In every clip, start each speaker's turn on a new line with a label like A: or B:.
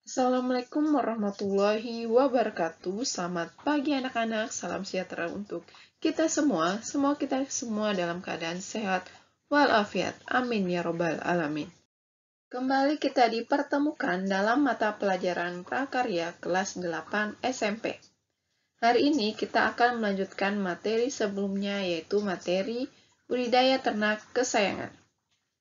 A: Assalamualaikum warahmatullahi wabarakatuh. Selamat pagi anak-anak. Salam sejahtera untuk kita semua. Semoga kita semua dalam keadaan sehat walafiat. Amin ya robbal alamin. Kembali kita dipertemukan dalam mata pelajaran prakarya kelas 8 SMP. Hari ini kita akan melanjutkan materi sebelumnya, yaitu materi budidaya ternak kesayangan.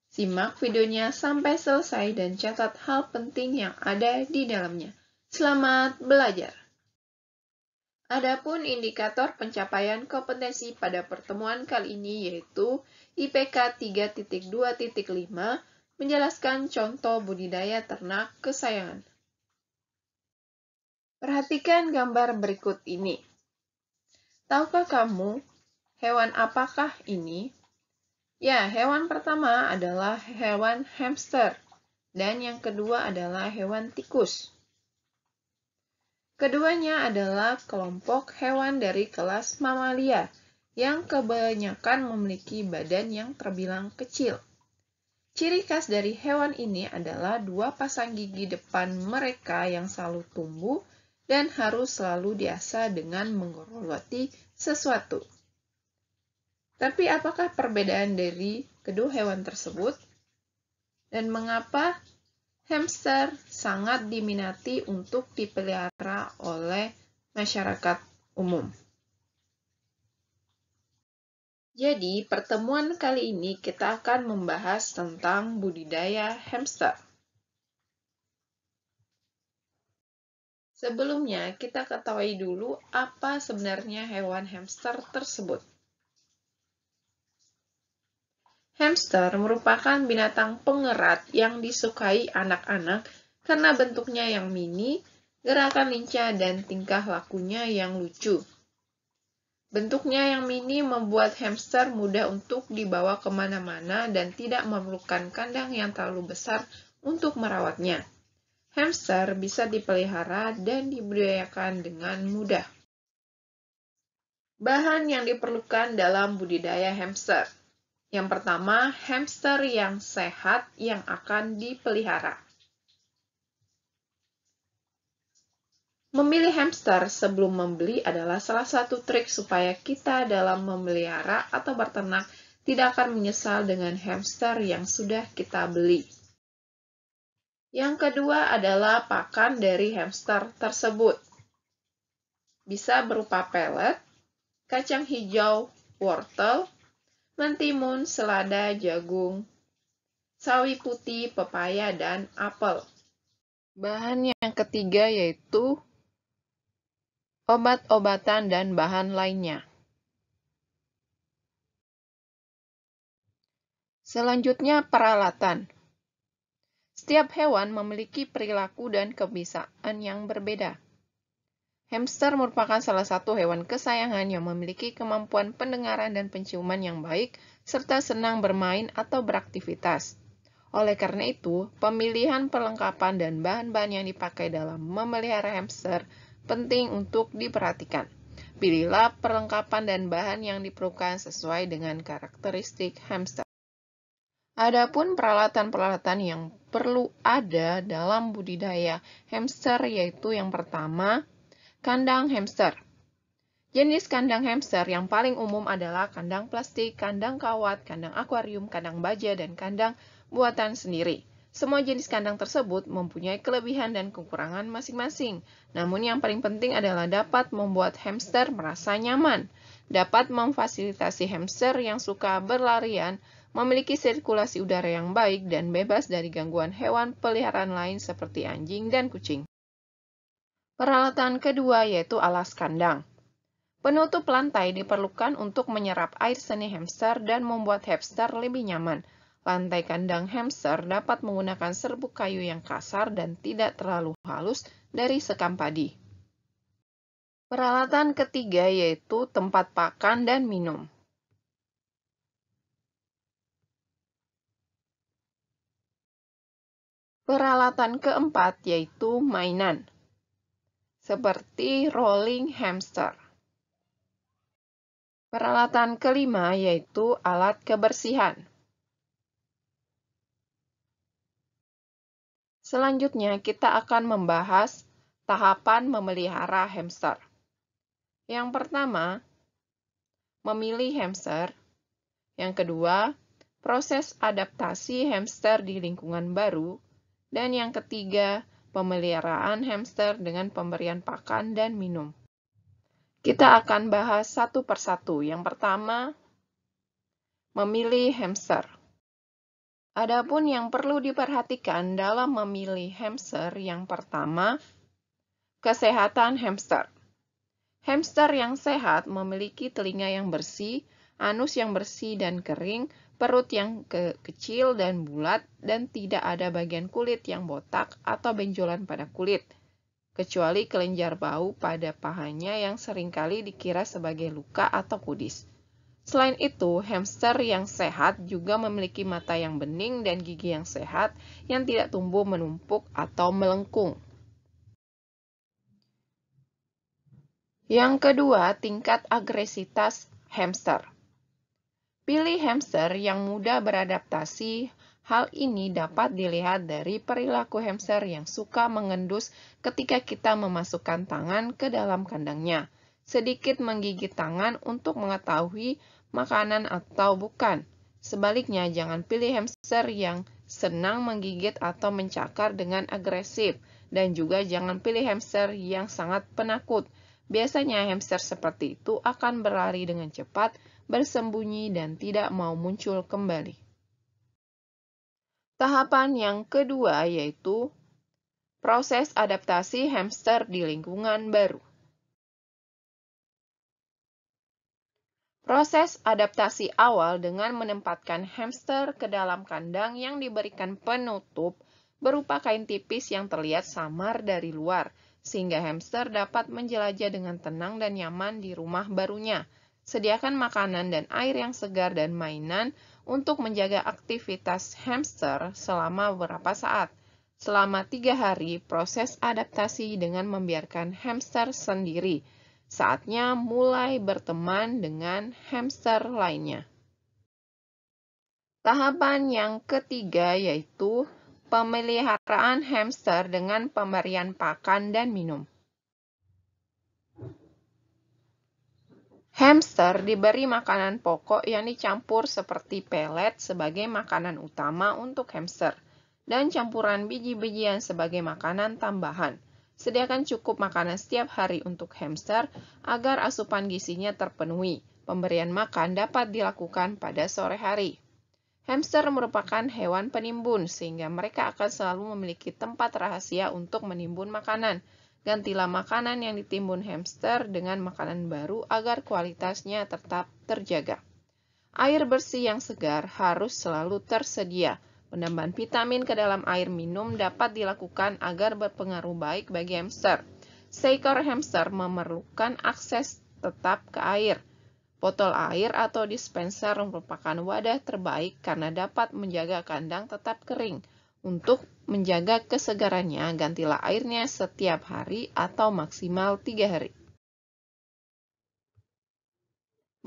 A: Simak videonya sampai selesai dan catat hal penting yang ada di dalamnya. Selamat belajar! Adapun indikator pencapaian kompetensi pada pertemuan kali ini yaitu IPK 3.2.5 menjelaskan contoh budidaya ternak kesayangan. Perhatikan gambar berikut ini. Tahukah kamu hewan apakah ini? Ya, hewan pertama adalah hewan hamster, dan yang kedua adalah hewan tikus. Keduanya adalah kelompok hewan dari kelas mamalia, yang kebanyakan memiliki badan yang terbilang kecil. Ciri khas dari hewan ini adalah dua pasang gigi depan mereka yang selalu tumbuh dan harus selalu diasah dengan menggerogoti sesuatu. Tapi apakah perbedaan dari kedua hewan tersebut? Dan mengapa hamster sangat diminati untuk dipelihara oleh masyarakat umum? Jadi, pertemuan kali ini kita akan membahas tentang budidaya hamster. Sebelumnya, kita ketahui dulu apa sebenarnya hewan hamster tersebut. Hamster merupakan binatang pengerat yang disukai anak-anak karena bentuknya yang mini, gerakan lincah, dan tingkah lakunya yang lucu. Bentuknya yang mini membuat hamster mudah untuk dibawa kemana-mana dan tidak memerlukan kandang yang terlalu besar untuk merawatnya. Hamster bisa dipelihara dan dibudidayakan dengan mudah. Bahan yang diperlukan dalam budidaya hamster. Yang pertama, hamster yang sehat yang akan dipelihara. Memilih hamster sebelum membeli adalah salah satu trik supaya kita dalam memelihara atau berternak tidak akan menyesal dengan hamster yang sudah kita beli. Yang kedua adalah pakan dari hamster tersebut. Bisa berupa pelet, kacang hijau, wortel, mentimun, selada, jagung, sawi putih, pepaya, dan apel. Bahan yang ketiga yaitu obat-obatan dan bahan lainnya. Selanjutnya, peralatan. Setiap hewan memiliki perilaku dan kebiasaan yang berbeda. Hamster merupakan salah satu hewan kesayangan yang memiliki kemampuan pendengaran dan penciuman yang baik, serta senang bermain atau beraktivitas. Oleh karena itu, pemilihan perlengkapan dan bahan-bahan yang dipakai dalam memelihara hamster penting untuk diperhatikan. Pilihlah perlengkapan dan bahan yang diperlukan sesuai dengan karakteristik hamster. Adapun peralatan-peralatan yang perlu ada dalam budidaya hamster yaitu yang pertama, kandang hamster. Jenis kandang hamster yang paling umum adalah kandang plastik, kandang kawat, kandang akuarium, kandang baja, dan kandang buatan sendiri. Semua jenis kandang tersebut mempunyai kelebihan dan kekurangan masing-masing. Namun yang paling penting adalah dapat membuat hamster merasa nyaman, dapat memfasilitasi hamster yang suka berlarian, memiliki sirkulasi udara yang baik, dan bebas dari gangguan hewan peliharaan lain seperti anjing dan kucing. Peralatan kedua yaitu alas kandang. Penutup lantai diperlukan untuk menyerap air seni hamster dan membuat hamster lebih nyaman. Lantai kandang hamster dapat menggunakan serbuk kayu yang kasar dan tidak terlalu halus dari sekam padi. Peralatan ketiga yaitu tempat pakan dan minum. Peralatan keempat yaitu mainan, seperti rolling hamster. Peralatan kelima yaitu alat kebersihan. Selanjutnya, kita akan membahas tahapan memelihara hamster. Yang pertama, memilih hamster. Yang kedua, proses adaptasi hamster di lingkungan baru. Dan yang ketiga, pemeliharaan hamster dengan pemberian pakan dan minum. Kita akan bahas satu persatu. Yang pertama, memilih hamster. Adapun yang perlu diperhatikan dalam memilih hamster, yang pertama, kesehatan hamster. Hamster yang sehat memiliki telinga yang bersih, anus yang bersih dan kering, perut yang kecil dan bulat, dan tidak ada bagian kulit yang botak atau benjolan pada kulit, kecuali kelenjar bau pada pahanya yang seringkali dikira sebagai luka atau kudis. Selain itu, hamster yang sehat juga memiliki mata yang bening dan gigi yang sehat yang tidak tumbuh menumpuk atau melengkung. Yang kedua, tingkat agresivitas hamster. Pilih hamster yang mudah beradaptasi. Hal ini dapat dilihat dari perilaku hamster yang suka mengendus ketika kita memasukkan tangan ke dalam kandangnya, sedikit menggigit tangan untuk mengetahui makanan atau bukan. Sebaliknya, jangan pilih hamster yang senang menggigit atau mencakar dengan agresif, dan juga jangan pilih hamster yang sangat penakut. Biasanya hamster seperti itu akan berlari dengan cepat, bersembunyi, dan tidak mau muncul kembali. Tahapan yang kedua yaitu proses adaptasi hamster di lingkungan baru. Proses adaptasi awal dengan menempatkan hamster ke dalam kandang yang diberikan penutup berupa kain tipis yang terlihat samar dari luar, sehingga hamster dapat menjelajah dengan tenang dan nyaman di rumah barunya. Sediakan makanan dan air yang segar dan mainan untuk menjaga aktivitas hamster selama beberapa saat. Selama 3 hari, proses adaptasi dengan membiarkan hamster sendiri. Saatnya mulai berteman dengan hamster lainnya. Tahapan yang ketiga yaitu pemeliharaan hamster dengan pemberian pakan dan minum. Hamster diberi makanan pokok yang dicampur seperti pelet sebagai makanan utama untuk hamster, dan campuran biji-bijian sebagai makanan tambahan. Sediakan cukup makanan setiap hari untuk hamster agar asupan gizinya terpenuhi. Pemberian makan dapat dilakukan pada sore hari. Hamster merupakan hewan penimbun, sehingga mereka akan selalu memiliki tempat rahasia untuk menimbun makanan. Gantilah makanan yang ditimbun hamster dengan makanan baru agar kualitasnya tetap terjaga. Air bersih yang segar harus selalu tersedia. Penambahan vitamin ke dalam air minum dapat dilakukan agar berpengaruh baik bagi hamster. Seekor hamster memerlukan akses tetap ke air. Botol air atau dispenser merupakan wadah terbaik karena dapat menjaga kandang tetap kering. Untuk menjaga kesegarannya, gantilah airnya setiap hari atau maksimal 3 hari.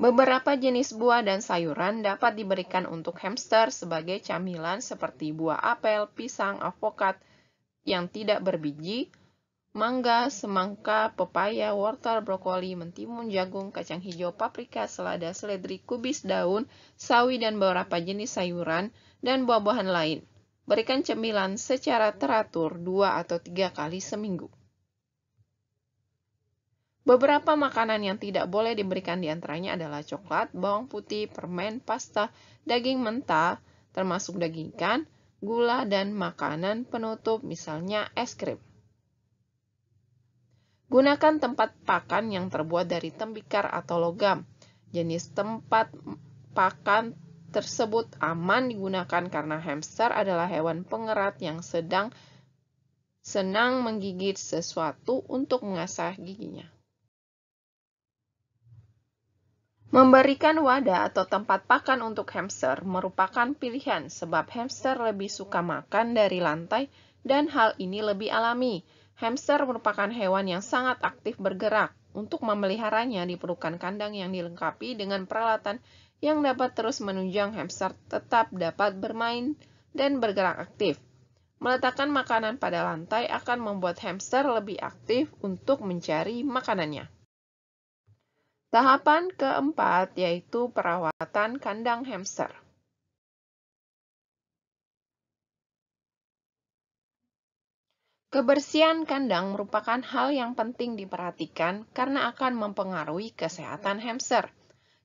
A: Beberapa jenis buah dan sayuran dapat diberikan untuk hamster sebagai camilan seperti buah apel, pisang, alpukat yang tidak berbiji, mangga, semangka, pepaya, wortel, brokoli, mentimun, jagung, kacang hijau, paprika, selada, seledri, kubis daun, sawi, dan beberapa jenis sayuran dan buah-buahan lain. Berikan cemilan secara teratur 2 atau 3 kali seminggu. Beberapa makanan yang tidak boleh diberikan diantaranya adalah coklat, bawang putih, permen, pasta, daging mentah, termasuk daging ikan, gula, dan makanan penutup misalnya es krim. Gunakan tempat pakan yang terbuat dari tembikar atau logam. Jenis tempat pakan tersebut aman digunakan karena hamster adalah hewan pengerat yang senang menggigit sesuatu untuk mengasah giginya. Memberikan wadah atau tempat pakan untuk hamster merupakan pilihan sebab hamster lebih suka makan dari lantai dan hal ini lebih alami. Hamster merupakan hewan yang sangat aktif bergerak. Untuk memeliharanya diperlukan kandang yang dilengkapi dengan peralatan yang dapat terus menunjang hamster tetap dapat bermain dan bergerak aktif. Meletakkan makanan pada lantai akan membuat hamster lebih aktif untuk mencari makanannya. Tahapan keempat yaitu perawatan kandang hamster. Kebersihan kandang merupakan hal yang penting diperhatikan karena akan mempengaruhi kesehatan hamster.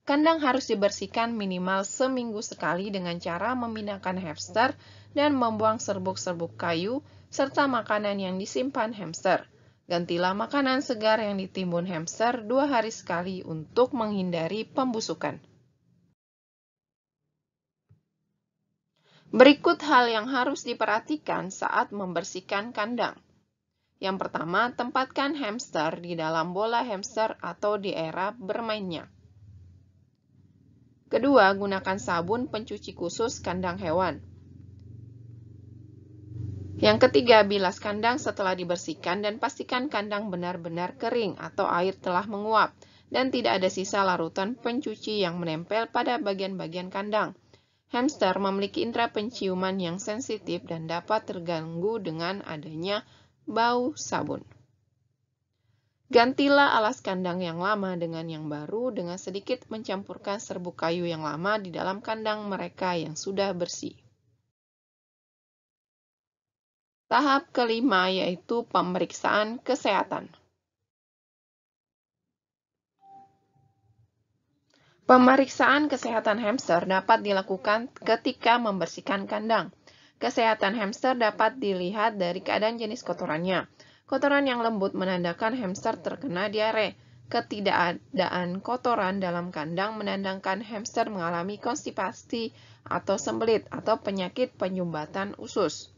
A: Kandang harus dibersihkan minimal seminggu sekali dengan cara memindahkan hamster dan membuang serbuk-serbuk kayu serta makanan yang disimpan hamster. Gantilah makanan segar yang ditimbun hamster 2 hari sekali untuk menghindari pembusukan. Berikut hal yang harus diperhatikan saat membersihkan kandang. Yang pertama, tempatkan hamster di dalam bola hamster atau di area bermainnya. Kedua, gunakan sabun pencuci khusus kandang hewan. Yang ketiga, bilas kandang setelah dibersihkan dan pastikan kandang benar-benar kering atau air telah menguap dan tidak ada sisa larutan pencuci yang menempel pada bagian-bagian kandang. Hamster memiliki indera penciuman yang sensitif dan dapat terganggu dengan adanya bau sabun. Gantilah alas kandang yang lama dengan yang baru dengan sedikit mencampurkan serbuk kayu yang lama di dalam kandang mereka yang sudah bersih. Tahap kelima yaitu pemeriksaan kesehatan. Pemeriksaan kesehatan hamster dapat dilakukan ketika membersihkan kandang. Kesehatan hamster dapat dilihat dari keadaan jenis kotorannya. Kotoran yang lembut menandakan hamster terkena diare. Ketidakadaan kotoran dalam kandang menandakan hamster mengalami konstipasi atau sembelit atau penyakit penyumbatan usus.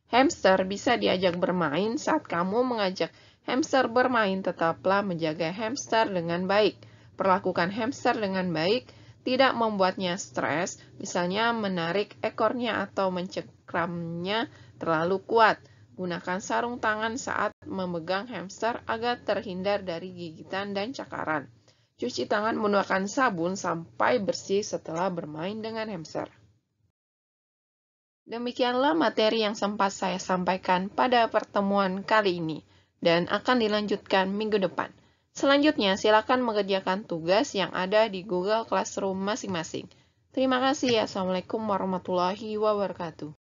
A: Hamster bisa diajak bermain saat kamu mengajak hamster bermain. Tetaplah menjaga hamster dengan baik. Perlakukan hamster dengan baik, tidak membuatnya stres, misalnya menarik ekornya atau mencengkramnya terlalu kuat. Gunakan sarung tangan saat memegang hamster agar terhindar dari gigitan dan cakaran. Cuci tangan menggunakan sabun sampai bersih setelah bermain dengan hamster. Demikianlah materi yang sempat saya sampaikan pada pertemuan kali ini dan akan dilanjutkan minggu depan. Selanjutnya, silakan mengerjakan tugas yang ada di Google Classroom masing-masing. Terima kasih. Assalamualaikum warahmatullahi wabarakatuh.